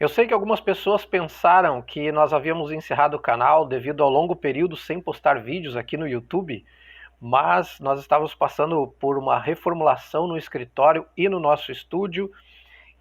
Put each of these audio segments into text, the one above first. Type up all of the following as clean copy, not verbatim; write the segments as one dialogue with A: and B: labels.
A: Eu sei que algumas pessoas pensaram que nós havíamos encerrado o canal devido ao longo período sem postar vídeos aqui no YouTube, mas nós estávamos passando por uma reformulação no escritório e no nosso estúdio,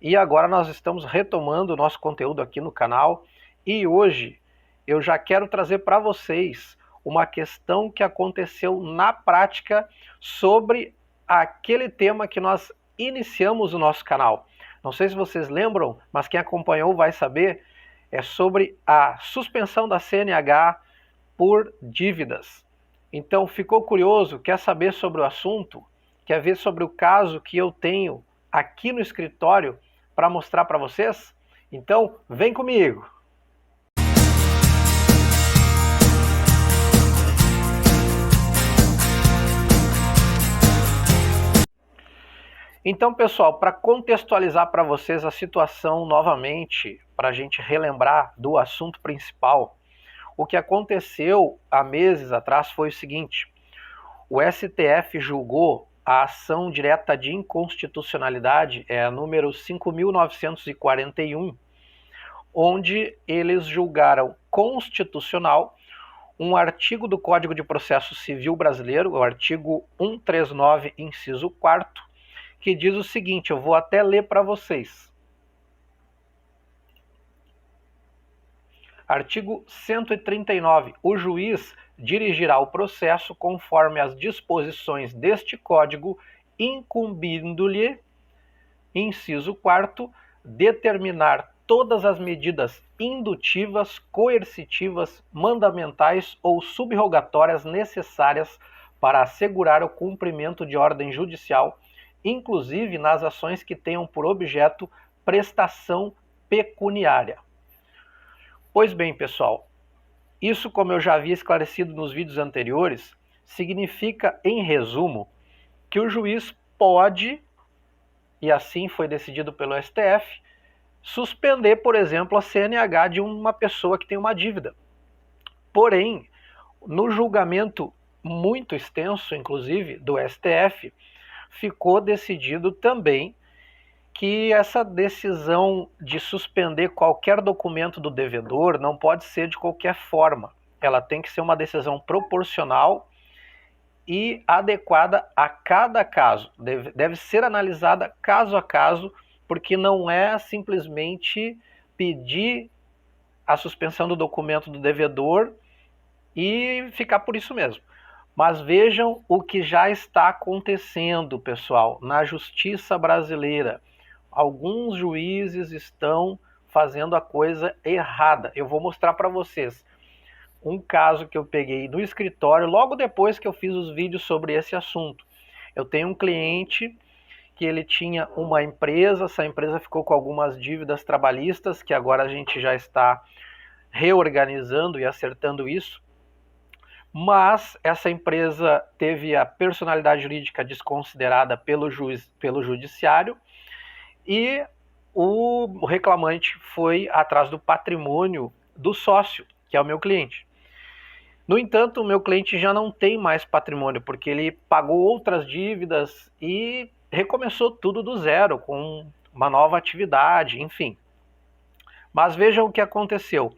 A: e agora nós estamos retomando o nosso conteúdo aqui no canal. E hoje eu já quero trazer para vocês uma questão que aconteceu na prática sobre aquele tema que nós iniciamos o nosso canal. Não sei se vocês lembram, mas quem acompanhou vai saber, é sobre a suspensão da CNH por dívidas. Então, ficou curioso, quer saber sobre o assunto? Quer ver sobre o caso que eu tenho aqui no escritório para mostrar para vocês? Então, vem comigo! Então, pessoal, para contextualizar para vocês a situação novamente, para a gente relembrar do assunto principal, o que aconteceu há meses atrás foi o seguinte: o STF julgou a ação direta de inconstitucionalidade, a número 5.941, onde eles julgaram constitucional um artigo do Código de Processo Civil Brasileiro, o artigo 139, inciso 4º, que diz o seguinte, eu vou até ler para vocês. Artigo 139. O juiz dirigirá o processo conforme as disposições deste Código, incumbindo-lhe, inciso 4º, determinar todas as medidas indutivas, coercitivas, mandamentais ou subrogatórias necessárias para assegurar o cumprimento de ordem judicial, inclusive nas ações que tenham por objeto prestação pecuniária. Pois bem, pessoal, isso, como eu já havia esclarecido nos vídeos anteriores, significa, em resumo, que o juiz pode, e assim foi decidido pelo STF, suspender, por exemplo, a CNH de uma pessoa que tem uma dívida. Porém, no julgamento muito extenso, inclusive, do STF, ficou decidido também que essa decisão de suspender qualquer documento do devedor não pode ser de qualquer forma. Ela tem que ser uma decisão proporcional e adequada a cada caso. Deve ser analisada caso a caso, porque não é simplesmente pedir a suspensão do documento do devedor e ficar por isso mesmo. Mas vejam o que já está acontecendo, pessoal, na justiça brasileira. Alguns juízes estão fazendo a coisa errada. Eu vou mostrar para vocês um caso que eu peguei no escritório logo depois que eu fiz os vídeos sobre esse assunto. Eu tenho um cliente que ele tinha uma empresa, essa empresa ficou com algumas dívidas trabalhistas, que agora a gente já está reorganizando e acertando isso. Mas essa empresa teve a personalidade jurídica desconsiderada pelo judiciário e o reclamante foi atrás do patrimônio do sócio, que é o meu cliente. No entanto, o meu cliente já não tem mais patrimônio, porque ele pagou outras dívidas e recomeçou tudo do zero, com uma nova atividade, enfim. Mas vejam o que aconteceu.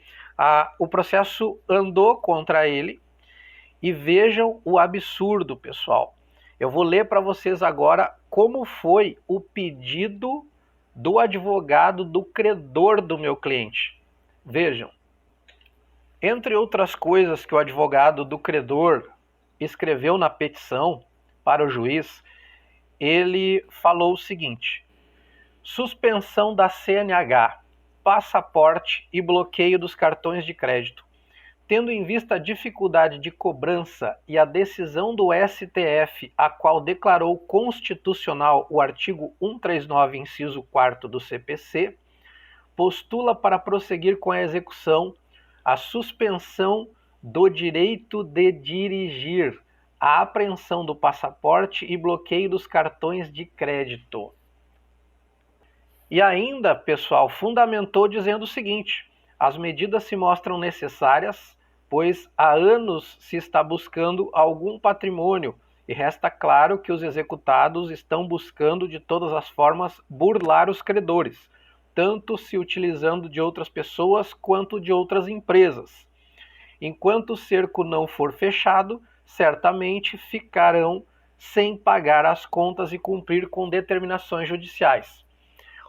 A: O processo andou contra ele e vejam o absurdo, pessoal. Eu vou ler para vocês agora como foi o pedido do advogado do credor do meu cliente. Vejam. Entre outras coisas que o advogado do credor escreveu na petição para o juiz, ele falou o seguinte: suspensão da CNH, passaporte e bloqueio dos cartões de crédito. Tendo em vista a dificuldade de cobrança e a decisão do STF, a qual declarou constitucional o artigo 139, inciso 4º do CPC, postula para prosseguir com a execução a suspensão do direito de dirigir, a apreensão do passaporte e bloqueio dos cartões de crédito. E ainda, pessoal, fundamentou dizendo o seguinte: as medidas se mostram necessárias, pois há anos se está buscando algum patrimônio e resta claro que os executados estão buscando de todas as formas burlar os credores, tanto se utilizando de outras pessoas quanto de outras empresas. Enquanto o cerco não for fechado, certamente ficarão sem pagar as contas e cumprir com determinações judiciais.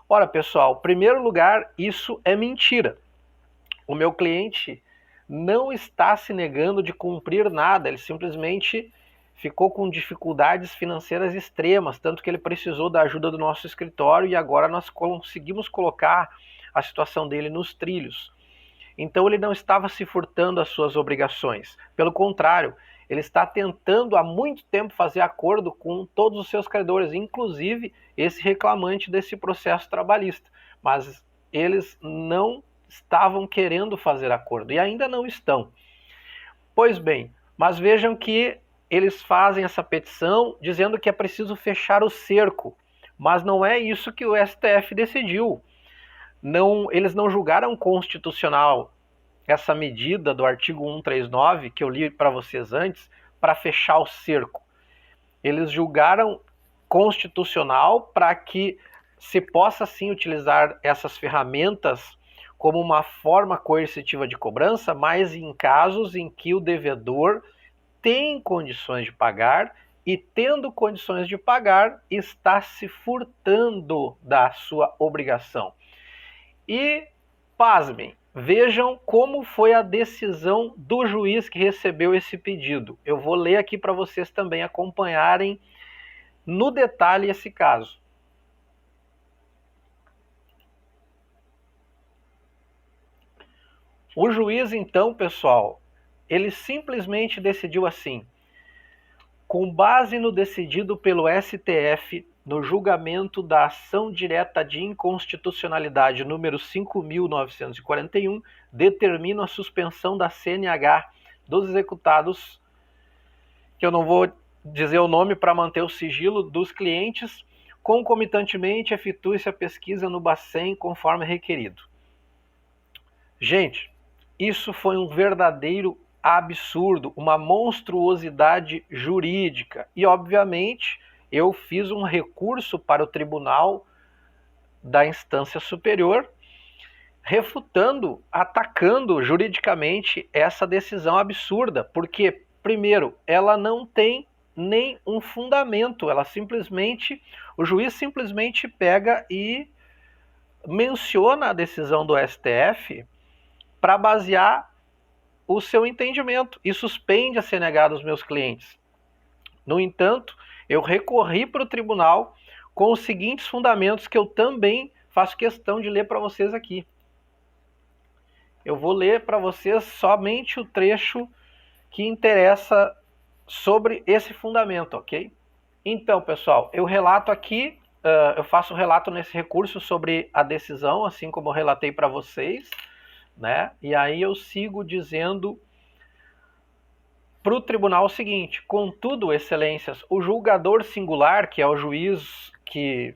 A: Ora, pessoal, em primeiro lugar, isso é mentira. O meu cliente não está se negando de cumprir nada, ele simplesmente ficou com dificuldades financeiras extremas, tanto que ele precisou da ajuda do nosso escritório e agora nós conseguimos colocar a situação dele nos trilhos. Então ele não estava se furtando às suas obrigações, pelo contrário, ele está tentando há muito tempo fazer acordo com todos os seus credores, inclusive esse reclamante desse processo trabalhista, mas eles não estavam querendo fazer acordo e ainda não estão. Pois bem, mas vejam que eles fazem essa petição dizendo que é preciso fechar o cerco, mas não é isso que o STF decidiu. Eles não julgaram constitucional essa medida do artigo 139, que eu li para vocês antes, para fechar o cerco. Eles julgaram constitucional para que se possa sim utilizar essas ferramentas como uma forma coercitiva de cobrança, mas em casos em que o devedor tem condições de pagar e, tendo condições de pagar, está se furtando da sua obrigação. E, pasmem, vejam como foi a decisão do juiz que recebeu esse pedido. Eu vou ler aqui para vocês também acompanharem no detalhe esse caso. O juiz, então, pessoal, ele simplesmente decidiu assim: com base no decidido pelo STF no julgamento da ação direta de inconstitucionalidade número 5.941, determino a suspensão da CNH dos executados, que eu não vou dizer o nome para manter o sigilo, dos clientes, concomitantemente efetue-se a pesquisa no Bacen conforme requerido. Gente, isso foi um verdadeiro absurdo, uma monstruosidade jurídica. E, obviamente, eu fiz um recurso para o tribunal da instância superior, refutando, atacando juridicamente essa decisão absurda, porque, primeiro, ela não tem nem um fundamento, o juiz simplesmente pega e menciona a decisão do STF para basear o seu entendimento e suspende a CNH dos meus clientes. No entanto, eu recorri para o tribunal com os seguintes fundamentos que eu também faço questão de ler para vocês aqui. Eu vou ler para vocês somente o trecho que interessa sobre esse fundamento, ok? Então, pessoal, eu relato aqui, eu faço um relato nesse recurso sobre a decisão, assim como eu relatei para vocês, né? E aí eu sigo dizendo para o tribunal o seguinte: contudo, excelências, o julgador singular, que é o juiz que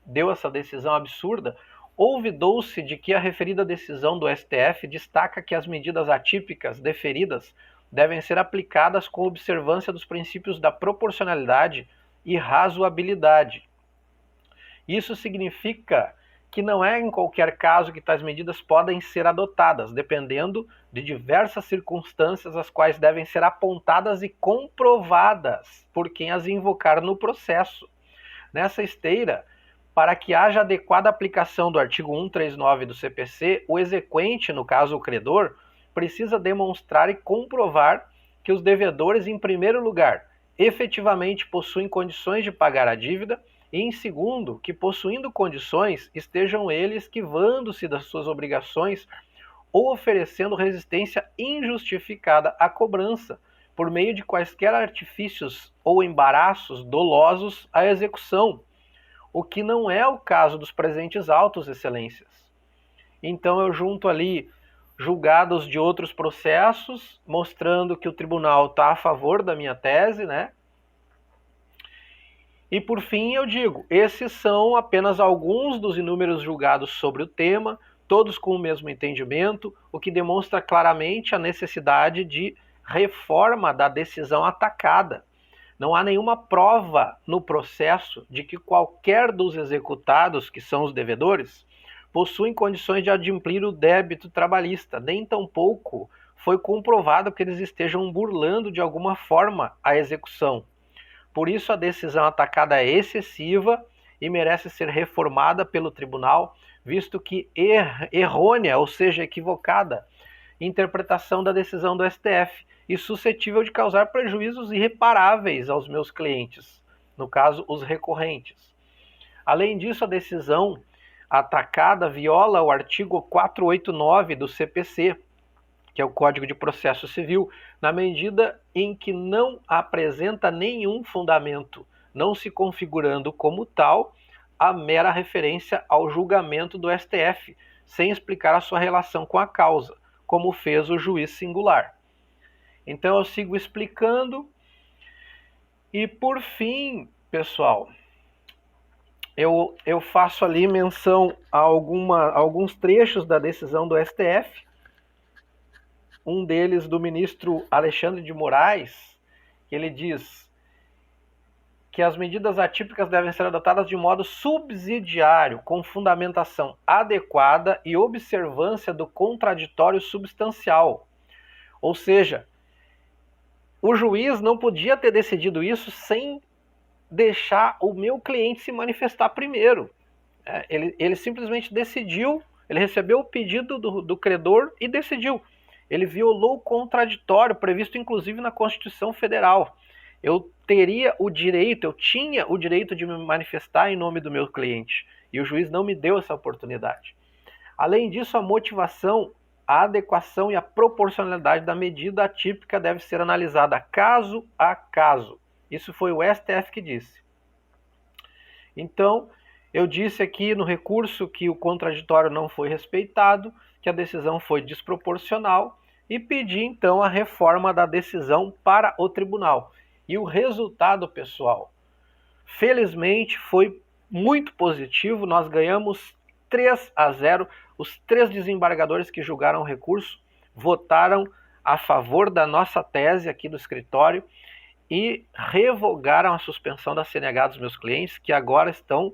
A: deu essa decisão absurda, ouvidou-se de que a referida decisão do STF destaca que as medidas atípicas deferidas devem ser aplicadas com observância dos princípios da proporcionalidade e razoabilidade. Isso significa que não é em qualquer caso que tais medidas podem ser adotadas, dependendo de diversas circunstâncias, as quais devem ser apontadas e comprovadas por quem as invocar no processo. Nessa esteira, para que haja adequada aplicação do artigo 139 do CPC, o exequente, no caso o credor, precisa demonstrar e comprovar que os devedores, em primeiro lugar, efetivamente possuem condições de pagar a dívida, e, em segundo, que, possuindo condições, estejam eles esquivando-se das suas obrigações ou oferecendo resistência injustificada à cobrança, por meio de quaisquer artifícios ou embaraços dolosos à execução, o que não é o caso dos presentes autos, excelências. Então eu junto ali julgados de outros processos, mostrando que o tribunal está a favor da minha tese, né? E por fim eu digo, esses são apenas alguns dos inúmeros julgados sobre o tema, todos com o mesmo entendimento, o que demonstra claramente a necessidade de reforma da decisão atacada. Não há nenhuma prova no processo de que qualquer dos executados, que são os devedores, possuem condições de adimplir o débito trabalhista, nem tampouco foi comprovado que eles estejam burlando de alguma forma a execução. Por isso, a decisão atacada é excessiva e merece ser reformada pelo tribunal, visto que errônea, ou seja, equivocada, interpretação da decisão do STF e suscetível de causar prejuízos irreparáveis aos meus clientes, no caso, os recorrentes. Além disso, a decisão atacada viola o artigo 489 do CPC, que é o Código de Processo Civil, na medida em que não apresenta nenhum fundamento, não se configurando como tal a mera referência ao julgamento do STF, sem explicar a sua relação com a causa, como fez o juiz singular. Então eu sigo explicando e, por fim, pessoal, eu faço ali menção a alguns trechos da decisão do STF, um deles do ministro Alexandre de Moraes, que ele diz que as medidas atípicas devem ser adotadas de modo subsidiário, com fundamentação adequada e observância do contraditório substancial. Ou seja, o juiz não podia ter decidido isso sem deixar o meu cliente se manifestar primeiro. Ele simplesmente decidiu, ele recebeu o pedido do credor e decidiu. Ele violou o contraditório previsto inclusive na Constituição Federal. Eu tinha o direito de me manifestar em nome do meu cliente, e o juiz não me deu essa oportunidade. Além disso, a motivação, a adequação e a proporcionalidade da medida atípica deve ser analisada caso a caso. Isso foi o STF que disse. Então, eu disse aqui no recurso que o contraditório não foi respeitado, que a decisão foi desproporcional e pedi então a reforma da decisão para o tribunal. E o resultado, pessoal, felizmente foi muito positivo. Nós ganhamos 3-0. Os 3 desembargadores que julgaram o recurso votaram a favor da nossa tese aqui do escritório e revogaram a suspensão da CNH dos meus clientes, que agora estão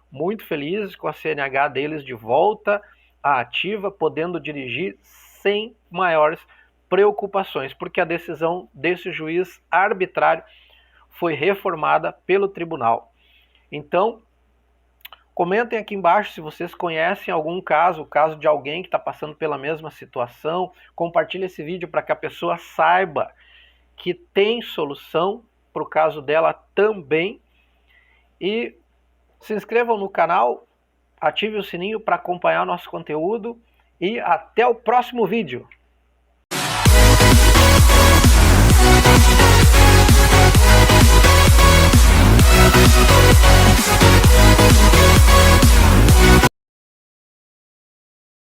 A: muito felizes com a CNH deles de volta à ativa, podendo dirigir sem maiores preocupações, porque a decisão desse juiz arbitrário foi reformada pelo tribunal. Então, comentem aqui embaixo se vocês conhecem algum caso, o caso de alguém que está passando pela mesma situação. Compartilhe esse vídeo para que a pessoa saiba que tem solução para o caso dela também. E se inscrevam no canal, ative o sininho para acompanhar nosso conteúdo e até o próximo vídeo.